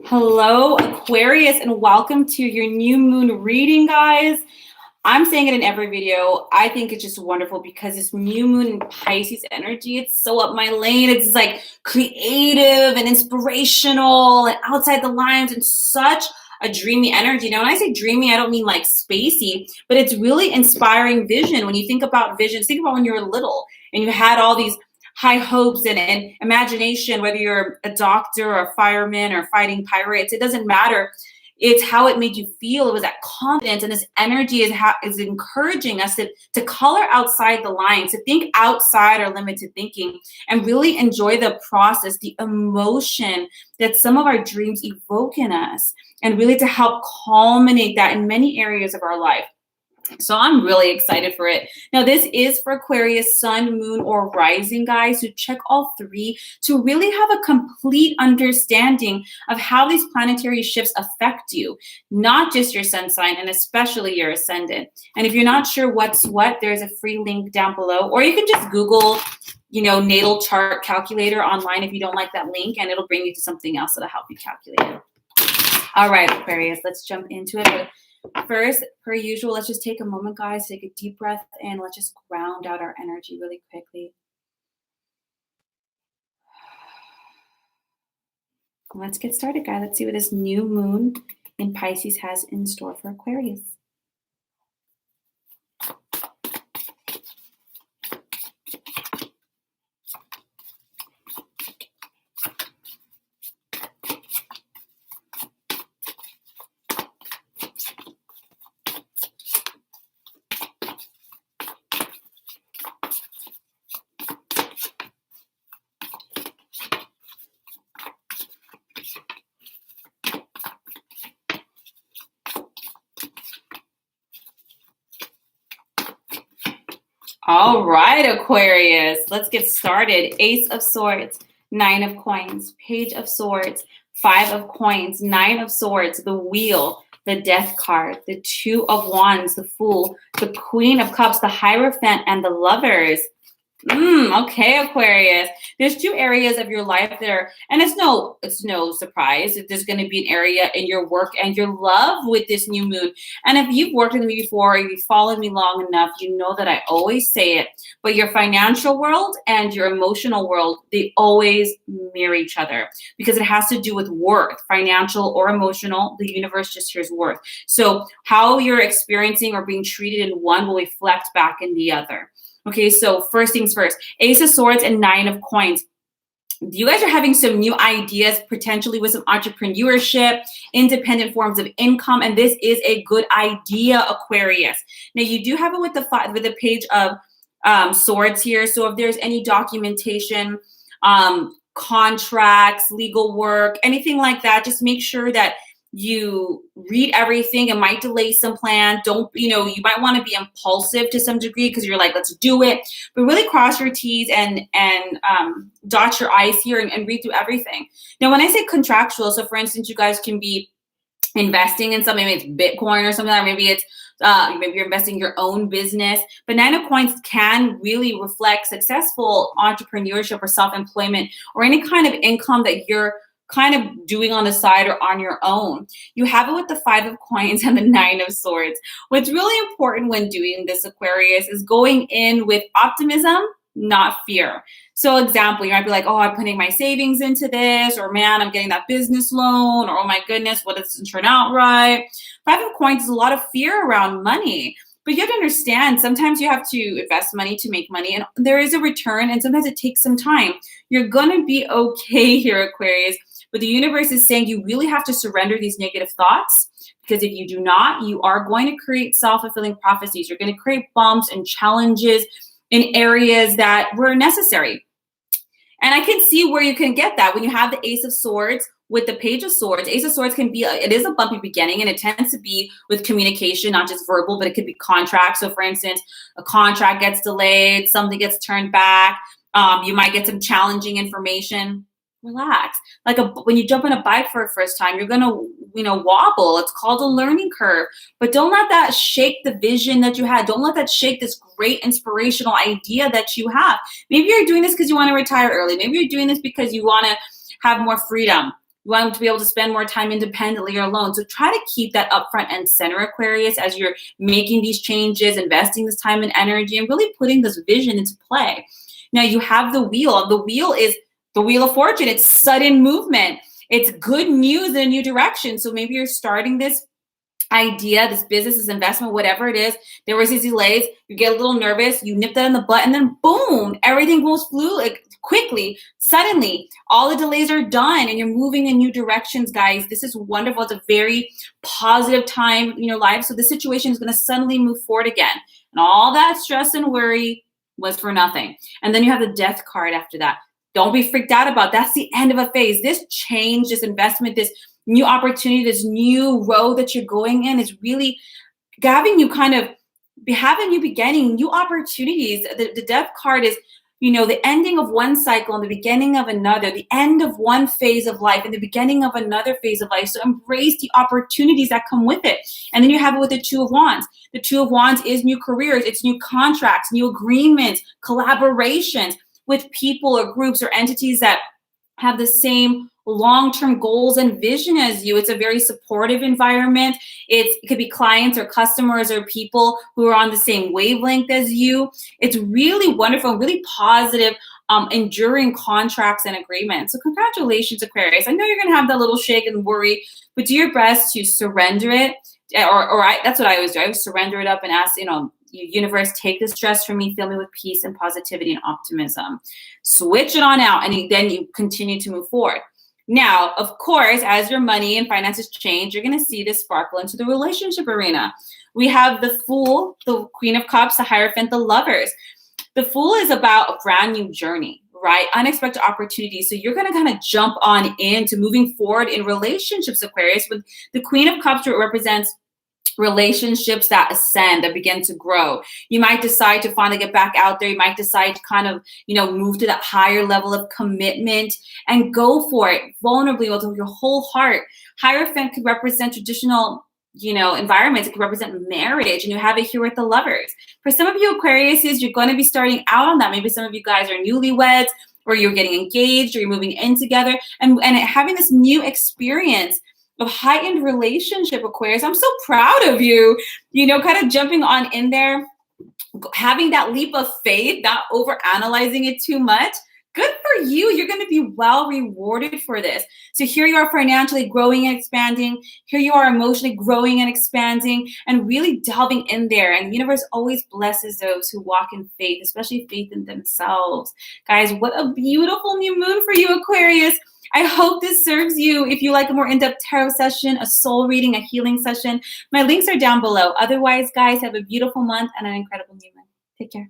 Hello, Aquarius, and welcome to your new moon reading, guys. I'm saying it in every video. I think it's just wonderful because this new moon in Pisces energy, it's so up my lane. It's like creative and inspirational and outside the lines and such a dreamy energy. Now, when I say dreamy, I don't mean like spacey, but it's really inspiring vision. When you think about visions, think about when you were little and you had all these high hopes and imagination, whether you're a doctor or a fireman or fighting pirates, it doesn't matter. It's how it made you feel. It was that confidence, and this energy is encouraging us to color outside the lines, to think outside our limited thinking, and really enjoy the process, the emotion that some of our dreams evoke in us, and really to help culminate that in many areas of our life. So I'm really excited for it. Now, this is for Aquarius, sun, moon, or rising, guys. So check all three to really have a complete understanding of how these planetary shifts affect you, not just your sun sign and especially your ascendant. And if you're not sure what's what, there's a free link down below, or you can just Google, natal chart calculator online if you don't like that link, and it'll bring you to something else that'll help you calculate it. All right, Aquarius, let's jump into it. First, per usual, let's just take a moment, guys, take a deep breath, and let's just ground out our energy really quickly. Let's get started, guys. Let's see what this new moon in Pisces has in store for Aquarius. All right, Aquarius, let's get started. Ace of Swords, Nine of Coins, Page of Swords, Five of Coins, Nine of Swords, the Wheel, the Death card, the Two of Wands, the Fool, the Queen of Cups, the Hierophant, and the Lovers. Okay, Aquarius. There's two areas of your life there, and it's no surprise that there's going to be an area in your work and your love with this new moon. And if you've worked with me before, or you've followed me long enough, you know that I always say it. But your financial world and your emotional world, they always mirror each other because it has to do with worth, financial or emotional. The universe just hears worth. So how you're experiencing or being treated in one will reflect back in the other. Okay, so first things first, Ace of Swords and Nine of Coins. You guys are having some new ideas, potentially with some entrepreneurship, independent forms of income, and this is a good idea, Aquarius. Now, you do have it with the Page of Swords here, so if there's any documentation, contracts, legal work, anything like that, just make sure that you read everything. It might delay some plans. You might want to be impulsive to some degree because you're like, let's do it. But really cross your T's and dot your I's here and read through everything. Now, when I say contractual, so for instance, you guys can be investing in something, maybe it's Bitcoin or something, or maybe it's maybe you're investing in your own business. But Nine of Coins can really reflect successful entrepreneurship or self-employment or any kind of income that you're kind of doing on the side or on your own. You have it with the Five of Coins and the Nine of Swords. What's really important when doing this, Aquarius, is going in with optimism, not fear. So example, you might be like, oh, I'm putting my savings into this, or man, I'm getting that business loan, or oh my goodness, what doesn't turn out right? Five of Coins is a lot of fear around money. But you have to understand, sometimes you have to invest money to make money, and there is a return, and sometimes it takes some time. You're going to be okay here, Aquarius. But the universe is saying you really have to surrender these negative thoughts, because if you do not, you are going to create self-fulfilling prophecies. You're going to create bumps and challenges in areas that were necessary. And I can see where you can get that when you have the Ace of Swords with the Page of Swords. Ace of Swords it is a bumpy beginning, and it tends to be with communication, not just verbal, but it could be contract. So for instance, a contract gets delayed, something gets turned back. You might get some challenging information. Relax. Like when you jump on a bike for the first time, you're gonna, wobble. It's called a learning curve. But don't let that shake the vision that you had. Don't let that shake this great inspirational idea that you have. Maybe you're doing this because you want to retire early. Maybe you're doing this because you want to have more freedom. You want to be able to spend more time independently or alone. So try to keep that upfront and center, Aquarius, as you're making these changes, investing this time and energy, and really putting this vision into play. Now you have the wheel. The wheel is the wheel of fortune. It's sudden movement. It's good news in a new direction. So maybe you're starting this idea, this business, this investment, whatever it is. There was these delays. You get a little nervous. You nip that in the butt, and then boom, everything goes quickly. Suddenly, all the delays are done, and you're moving in new directions, guys. This is wonderful. It's a very positive time in your life. So the situation is going to suddenly move forward again, and all that stress and worry was for nothing. And then you have the death card after that. Don't be freaked out about. That's the end of a phase. This change, this investment, this new opportunity, this new road that you're going in is really having you kind of having you beginning new opportunities. The death card is, the ending of one cycle and the beginning of another, the end of one phase of life and the beginning of another phase of life. So embrace the opportunities that come with it. And then you have it with the Two of Wands. The Two of Wands is new careers, it's new contracts, new agreements, collaborations with people or groups or entities that have the same long-term goals and vision as you. It's a very supportive environment. It could be clients or customers or people who are on the same wavelength as you. It's really wonderful, really positive, enduring contracts and agreements. So congratulations, Aquarius. I know you're going to have that little shake and worry, but do your best to surrender it. That's what I always do. I always surrender it up and ask, universe, take the stress from me, fill me with peace and positivity and optimism. Switch it on out, and then you continue to move forward. Now, of course, as your money and finances change, you're going to see this sparkle into the relationship arena. We have the Fool, the Queen of Cups, the Hierophant, the Lovers. The Fool is about a brand new journey, right? Unexpected opportunities. So you're going to kind of jump on into moving forward in relationships, Aquarius. With the Queen of Cups, it represents relationships that ascend, that begin to grow. You might decide to finally get back out there. You might decide to kind of, move to that higher level of commitment and go for it vulnerably with your whole heart. Hierophant could represent traditional, environments. It could represent marriage, and you have it here with the Lovers. For some of you Aquariuses, you're going to be starting out on that. Maybe some of you guys are newlyweds, or you're getting engaged, or you're moving in together, and having this new experience of heightened relationship, Aquarius. I'm so proud of you, kind of jumping on in there, having that leap of faith, not over analyzing it too much. Good for you. You're going to be well rewarded for this. So here you are financially growing and expanding. Here you are emotionally growing and expanding and really delving in there. And the universe always blesses those who walk in faith, especially faith in themselves. Guys, what a beautiful new moon for you, Aquarius. I hope this serves you. If you like a more in-depth tarot session, a soul reading, a healing session, my links are down below. Otherwise, guys, have a beautiful month and an incredible new month. Take care.